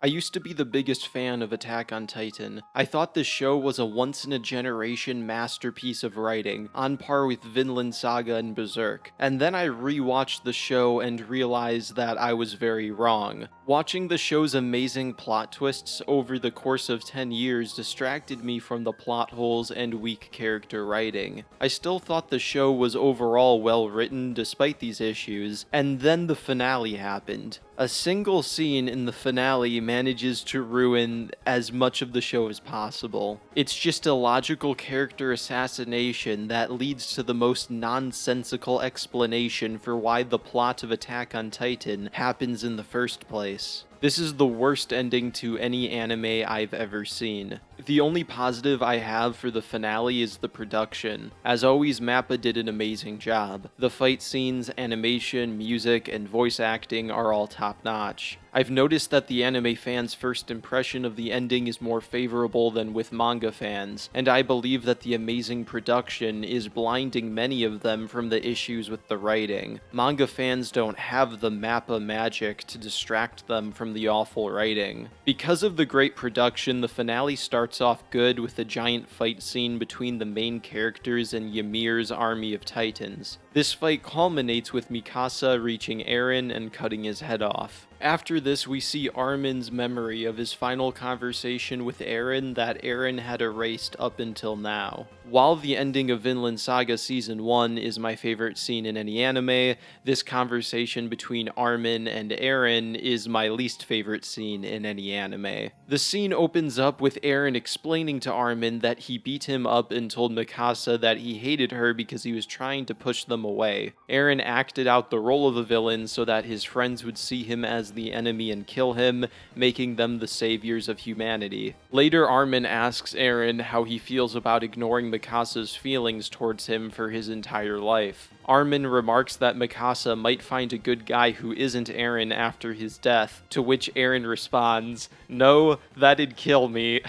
I used to be the biggest fan of Attack on Titan. I thought this show was a once-in-a-generation masterpiece of writing, on par with Vinland Saga and Berserk. And then I rewatched the show and realized that I was very wrong. Watching the show's amazing plot twists over the course of 10 years distracted me from the plot holes and weak character writing. I still thought the show was overall well written despite these issues, and then the finale happened. A single scene in the finale manages to ruin as much of the show as possible. It's just a logical character assassination that leads to the most nonsensical explanation for why the plot of Attack on Titan happens in the first place. This is the worst ending to any anime I've ever seen. The only positive I have for the finale is the production. As always, Mappa did an amazing job. The fight scenes, animation, music, and voice acting are all top-notch. I've noticed that the anime fans' first impression of the ending is more favorable than with manga fans, and I believe that the amazing production is blinding many of them from the issues with the writing. Manga fans don't have the Mappa magic to distract them from the awful writing. Because of the great production, the finale starts off good with a giant fight scene between the main characters and Ymir's army of titans. This fight culminates with Mikasa reaching Eren and cutting his head off. After this, we see Armin's memory of his final conversation with Eren that Eren had erased up until now. While the ending of Vinland Saga Season 1 is my favorite scene in any anime, this conversation between Armin and Eren is my least favorite scene in any anime. The scene opens up with Eren explaining to Armin that he beat him up and told Mikasa that he hated her because he was trying to push them away. Eren acted out the role of a villain so that his friends would see him as the enemy and kill him, making them the saviors of humanity. Later, Armin asks Eren how he feels about ignoring Mikasa's feelings towards him for his entire life. Armin remarks that Mikasa might find a good guy who isn't Eren after his death, to which Eren responds, "No, that'd kill me.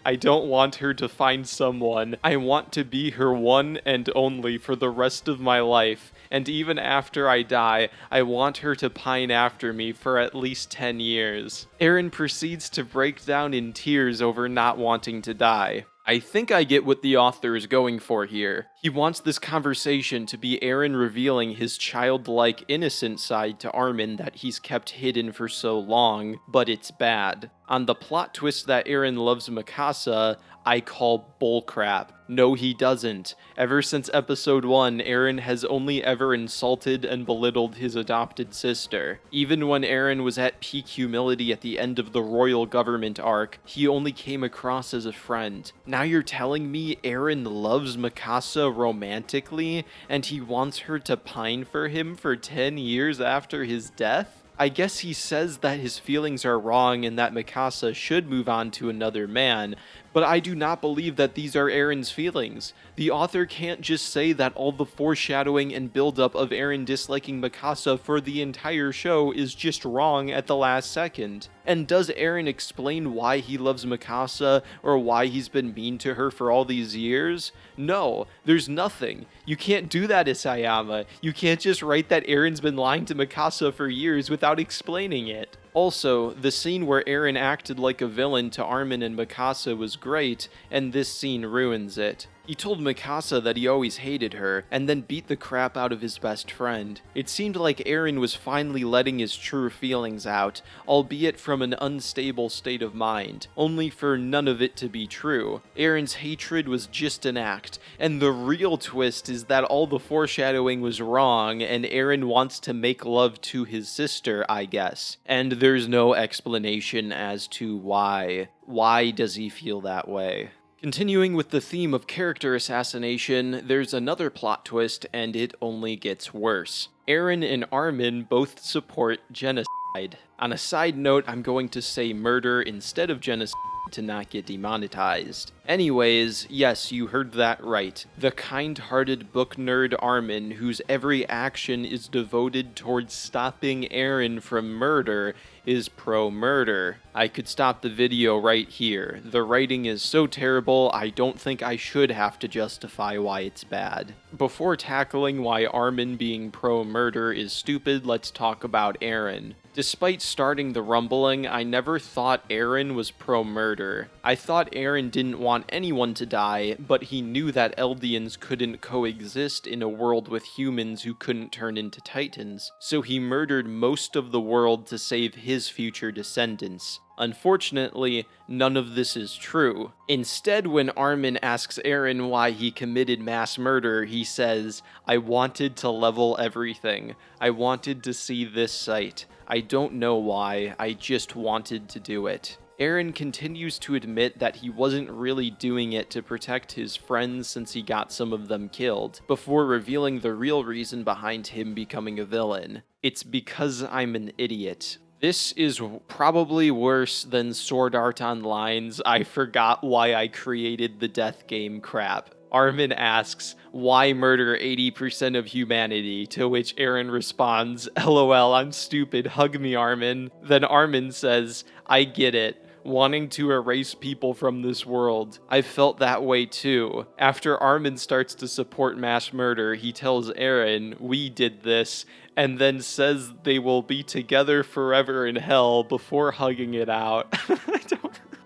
I don't want her to find someone. I want to be her one and only for the rest of my life. And even after I die, I want her to pine after me for at least 10 years. Eren proceeds to break down in tears over not wanting to die. I think I get what the author is going for here. He wants this conversation to be Eren revealing his childlike, innocent side to Armin that he's kept hidden for so long, but it's bad. On the plot twist that Eren loves Mikasa, I call bullcrap. No, he doesn't. Ever since episode 1, Eren has only ever insulted and belittled his adopted sister. Even when Eren was at peak humility at the end of the royal government arc, he only came across as a friend. Now you're telling me Eren loves Mikasa romantically, and he wants her to pine for him for 10 years after his death? I guess he says that his feelings are wrong and that Mikasa should move on to another man, but I do not believe that these are Eren's feelings. The author can't just say that all the foreshadowing and buildup of Eren disliking Mikasa for the entire show is just wrong at the last second. And does Eren explain why he loves Mikasa or why he's been mean to her for all these years? No, there's nothing. You can't do that, Isayama. You can't just write that Eren's been lying to Mikasa for years without explaining it. Also, the scene where Eren acted like a villain to Armin and Mikasa was great, and this scene ruins it. He told Mikasa that he always hated her, and then beat the crap out of his best friend. It seemed like Eren was finally letting his true feelings out, albeit from an unstable state of mind, only for none of it to be true. Eren's hatred was just an act, and the real twist is that all the foreshadowing was wrong, and Eren wants to make love to his sister, I guess. And there's no explanation as to why. Why does he feel that way? Continuing with the theme of character assassination, there's another plot twist, and it only gets worse. Eren and Armin both support genocide. On a side note, I'm going to say murder instead of genocide to not get demonetized. Anyways, yes, you heard that right. The kind-hearted book nerd Armin, whose every action is devoted towards stopping Eren from murder, is pro-murder. I could stop the video right here. The writing is so terrible, I don't think I should have to justify why it's bad. Before tackling why Armin being pro-murder is stupid, let's talk about Eren. Despite starting the rumbling, I never thought Eren was pro-murder. I thought Eren didn't want anyone to die, but he knew that Eldians couldn't coexist in a world with humans who couldn't turn into titans, so he murdered most of the world to save his future descendants. Unfortunately, none of this is true. Instead, when Armin asks Eren why he committed mass murder, he says, "I wanted to level everything. I wanted to see this site. I don't know why, I just wanted to do it." Eren continues to admit that he wasn't really doing it to protect his friends since he got some of them killed, before revealing the real reason behind him becoming a villain. "It's because I'm an idiot." This is probably worse than Sword Art Online's "I forgot why I created the death game" crap. Armin asks, "Why murder 80% of humanity?" To which Eren responds, "LOL, I'm stupid, hug me, Armin." Then Armin says, "I get it. Wanting to erase people from this world. I felt that way too." After Armin starts to support mass murder, he tells Eren, "We did this," and then says they will be together forever in hell before hugging it out.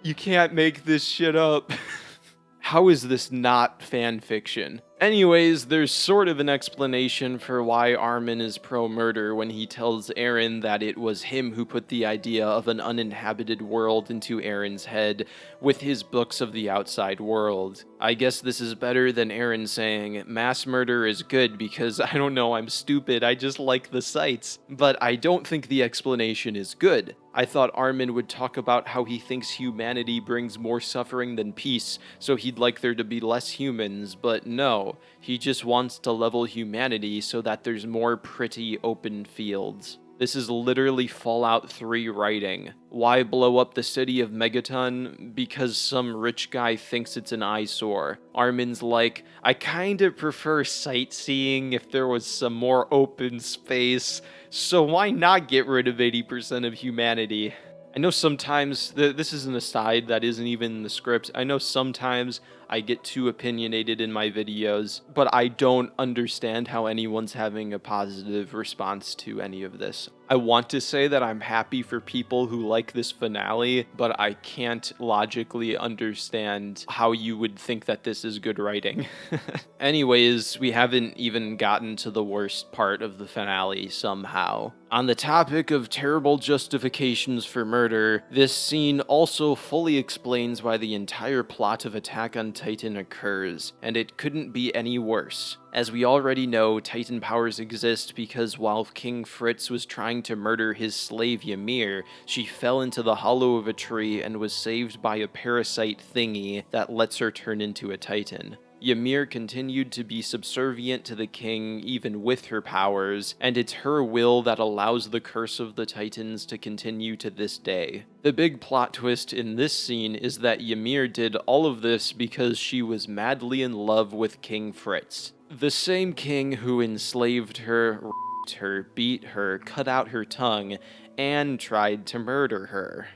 You can't make this shit up. How is this not fan fiction? Anyways, there's sort of an explanation for why Armin is pro-murder when he tells Eren that it was him who put the idea of an uninhabited world into Eren's head with his books of the outside world. I guess this is better than Eren saying, "Mass murder is good because, I don't know, I'm stupid, I just like the sights." But I don't think the explanation is good. I thought Armin would talk about how he thinks humanity brings more suffering than peace, so he'd like there to be less humans, but no. He just wants to level humanity so that there's more pretty open fields. This is literally Fallout 3 writing. Why blow up the city of Megaton? Because some rich guy thinks it's an eyesore. Armin's like, "I kinda prefer sightseeing if there was some more open space, so why not get rid of 80% of humanity?" I know sometimes, this is an aside that isn't even in the script, I know sometimes I get too opinionated in my videos, but I don't understand how anyone's having a positive response to any of this. I want to say that I'm happy for people who like this finale, but I can't logically understand how you would think that this is good writing. Anyways, we haven't even gotten to the worst part of the finale somehow. On the topic of terrible justifications for murder, this scene also fully explains why the entire plot of Attack on Titan occurs, and it couldn't be any worse. As we already know, Titan powers exist because while King Fritz was trying to murder his slave Ymir, she fell into the hollow of a tree and was saved by a parasite thingy that lets her turn into a Titan. Ymir continued to be subservient to the king even with her powers, and it's her will that allows the curse of the Titans to continue to this day. The big plot twist in this scene is that Ymir did all of this because she was madly in love with King Fritz. The same king who enslaved her, raped her, beat her, cut out her tongue, and tried to murder her.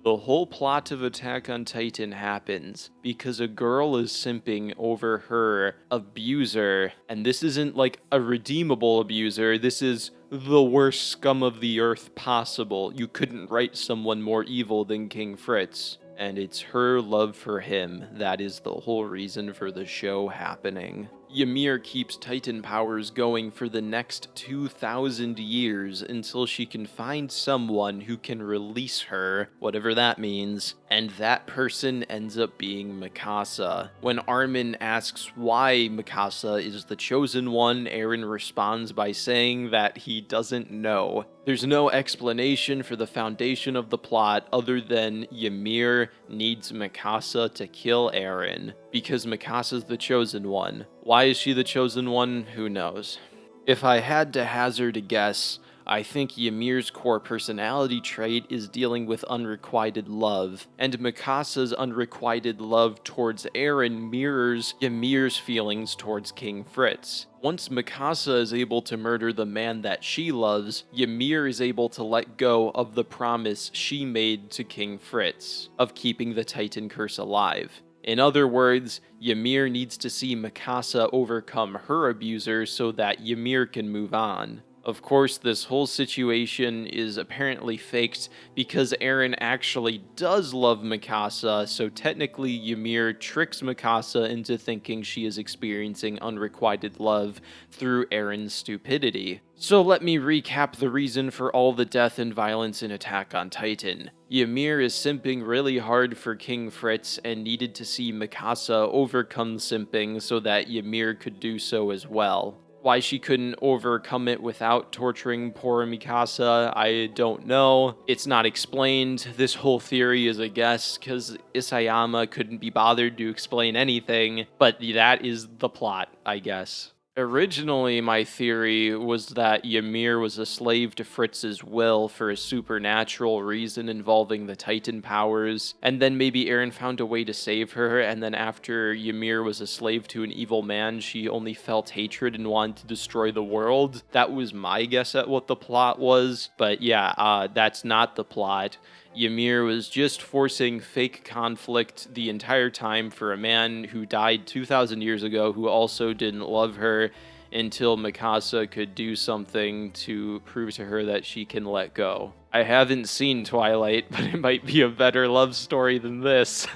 The whole plot of Attack on Titan happens because a girl is simping over her abuser, and this isn't like a redeemable abuser, this is the worst scum of the earth possible. You couldn't write someone more evil than King Fritz. And it's her love for him that is the whole reason for the show happening. Ymir keeps Titan powers going for the next 2,000 years until she can find someone who can release her, whatever that means, and that person ends up being Mikasa. When Armin asks why Mikasa is the chosen one, Eren responds by saying that he doesn't know. There's no explanation for the foundation of the plot other than Ymir needs Mikasa to kill Eren, because Mikasa's the chosen one. Why is she the chosen one? Who knows? If I had to hazard a guess, I think Ymir's core personality trait is dealing with unrequited love, and Mikasa's unrequited love towards Eren mirrors Ymir's feelings towards King Fritz. Once Mikasa is able to murder the man that she loves, Ymir is able to let go of the promise she made to King Fritz of keeping the Titan curse alive. In other words, Ymir needs to see Mikasa overcome her abuser so that Ymir can move on. Of course, this whole situation is apparently faked because Eren actually does love Mikasa, so technically Ymir tricks Mikasa into thinking she is experiencing unrequited love through Eren's stupidity. So let me recap the reason for all the death and violence in Attack on Titan. Ymir is simping really hard for King Fritz and needed to see Mikasa overcome simping so that Ymir could do so as well. Why she couldn't overcome it without torturing poor Mikasa, I don't know. It's not explained. This whole theory is a guess, because Isayama couldn't be bothered to explain anything, but that is the plot, I guess. Originally, my theory was that Ymir was a slave to Fritz's will for a supernatural reason involving the Titan powers, and then maybe Eren found a way to save her, and then after Ymir was a slave to an evil man, she only felt hatred and wanted to destroy the world. That was my guess at what the plot was, but yeah, that's not the plot. Ymir was just forcing fake conflict the entire time for a man who died 2,000 years ago who also didn't love her until Mikasa could do something to prove to her that she can let go. I haven't seen Twilight, but it might be a better love story than this.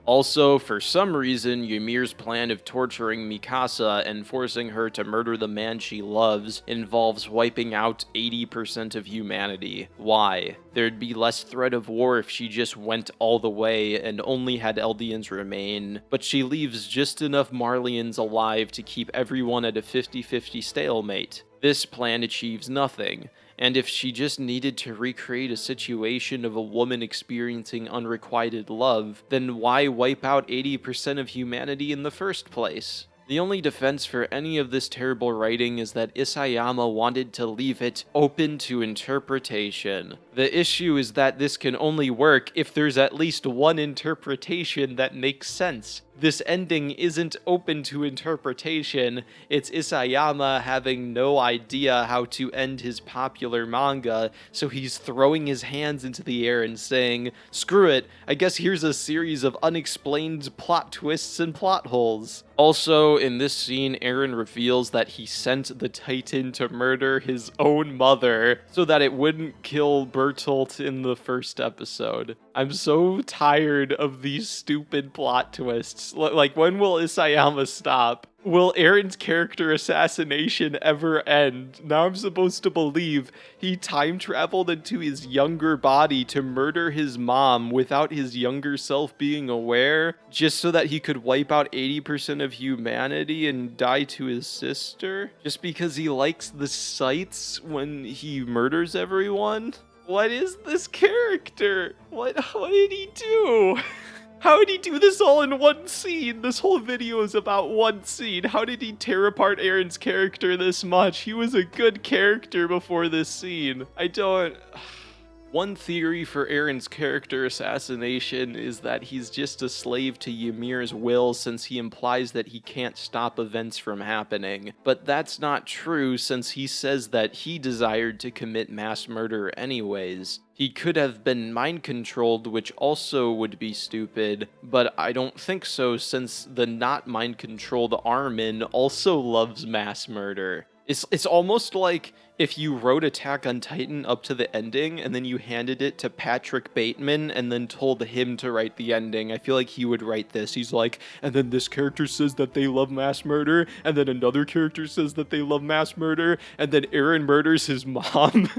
Also, for some reason, Ymir's plan of torturing Mikasa and forcing her to murder the man she loves involves wiping out 80% of humanity. Why? There'd be less threat of war if she just went all the way and only had Eldians remain, but she leaves just enough Marleyans alive to keep everyone at a 50-50 stalemate. This plan achieves nothing. And if she just needed to recreate a situation of a woman experiencing unrequited love, then why wipe out 80% of humanity in the first place? The only defense for any of this terrible writing is that Isayama wanted to leave it open to interpretation. The issue is that this can only work if there's at least one interpretation that makes sense. This ending isn't open to interpretation, it's Isayama having no idea how to end his popular manga, so he's throwing his hands into the air and saying, "Screw it, I guess here's a series of unexplained plot twists and plot holes." Also, in this scene, Eren reveals that he sent the Titan to murder his own mother so that it wouldn't kill Bertolt in the first episode. I'm so tired of these stupid plot twists. Like, when will Isayama stop? Will Eren's character assassination ever end? Now I'm supposed to believe he time traveled into his younger body to murder his mom without his younger self being aware, just so that he could wipe out 80% of humanity and die to his sister? Just because he likes the sights when he murders everyone? What is this character? What did he do? How did he do this all in one scene? This whole video is about one scene. How did he tear apart Eren's character this much? He was a good character before this scene. I don't... One theory for Eren's character assassination is that he's just a slave to Ymir's will since he implies that he can't stop events from happening. But that's not true since he says that he desired to commit mass murder anyways. He could have been mind-controlled, which also would be stupid, but I don't think so since the not mind-controlled Armin also loves mass murder. It's almost like if you wrote Attack on Titan up to the ending and then you handed it to Patrick Bateman and then told him to write the ending. I feel like he would write this. He's like, and then this character says that they love mass murder, and then another character says that they love mass murder, and then Eren murders his mom.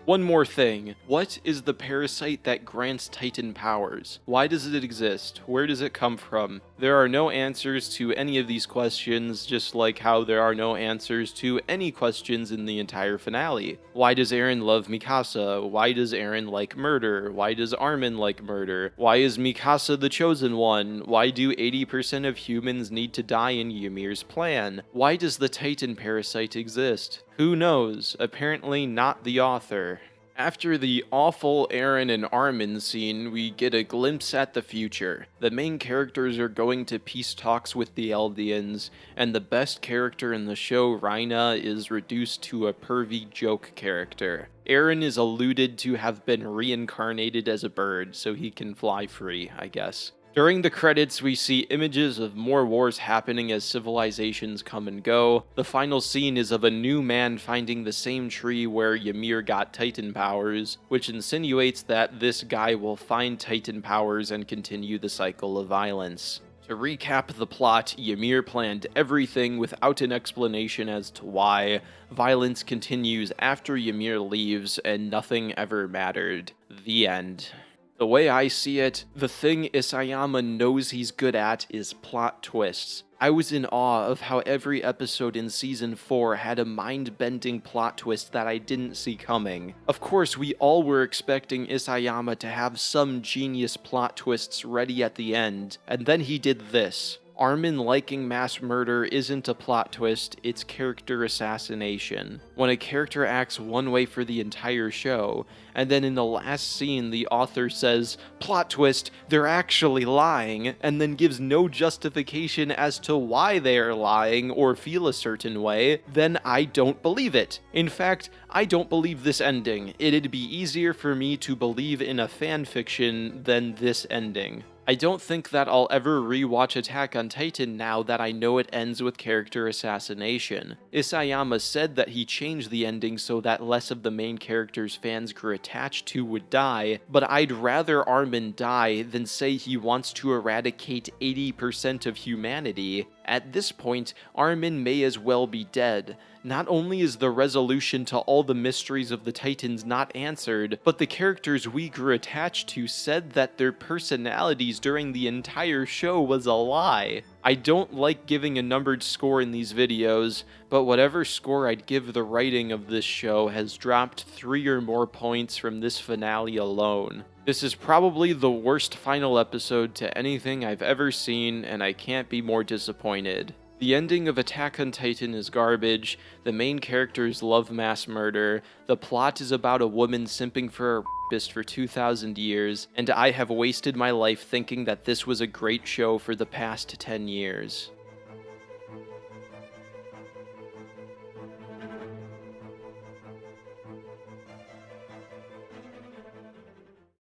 One more thing. What is the parasite that grants Titan powers? Why does it exist? Where does it come from? There are no answers to any of these questions, just like how there are no answers to any questions in the entire finale. Why does Eren love Mikasa? Why does Eren like murder? Why does Armin like murder? Why is Mikasa the chosen one? Why do 80% of humans need to die in Ymir's plan? Why does the Titan parasite exist? Who knows? Apparently not the author. After the awful Eren and Armin scene, we get a glimpse at the future. The main characters are going to peace talks with the Eldians, and the best character in the show, Rhaina, is reduced to a pervy joke character. Eren is alluded to have been reincarnated as a bird, so he can fly free, I guess. During the credits, we see images of more wars happening as civilizations come and go. The final scene is of a new man finding the same tree where Ymir got Titan powers, which insinuates that this guy will find Titan powers and continue the cycle of violence. To recap the plot, Ymir planned everything without an explanation as to why. Violence continues after Ymir leaves, and nothing ever mattered. The end. The way I see it, the thing Isayama knows he's good at is plot twists. I was in awe of how every episode in Season 4 had a mind-bending plot twist that I didn't see coming. Of course, we all were expecting Isayama to have some genius plot twists ready at the end, and then he did this. Armin liking mass murder isn't a plot twist, it's character assassination. When a character acts one way for the entire show, and then in the last scene the author says, "Plot twist, they're actually lying," and then gives no justification as to why they are lying or feel a certain way, then I don't believe it. In fact, I don't believe this ending. It'd be easier for me to believe in a fanfiction than this ending. I don't think that I'll ever rewatch Attack on Titan now that I know it ends with character assassination. Isayama said that he changed the ending so that less of the main characters fans grew attached to would die, but I'd rather Armin die than say he wants to eradicate 80% of humanity. At this point, Armin may as well be dead. Not only is the resolution to all the mysteries of the Titans not answered, but the characters we grew attached to said that their personalities during the entire show was a lie. I don't like giving a numbered score in these videos, but whatever score I'd give the writing of this show has dropped 3 or more points from this finale alone. This is probably the worst final episode to anything I've ever seen, and I can't be more disappointed. The ending of Attack on Titan is garbage, the main characters love mass murder, the plot is about a woman simping for a rapist for 2,000 years, and I have wasted my life thinking that this was a great show for the past 10 years.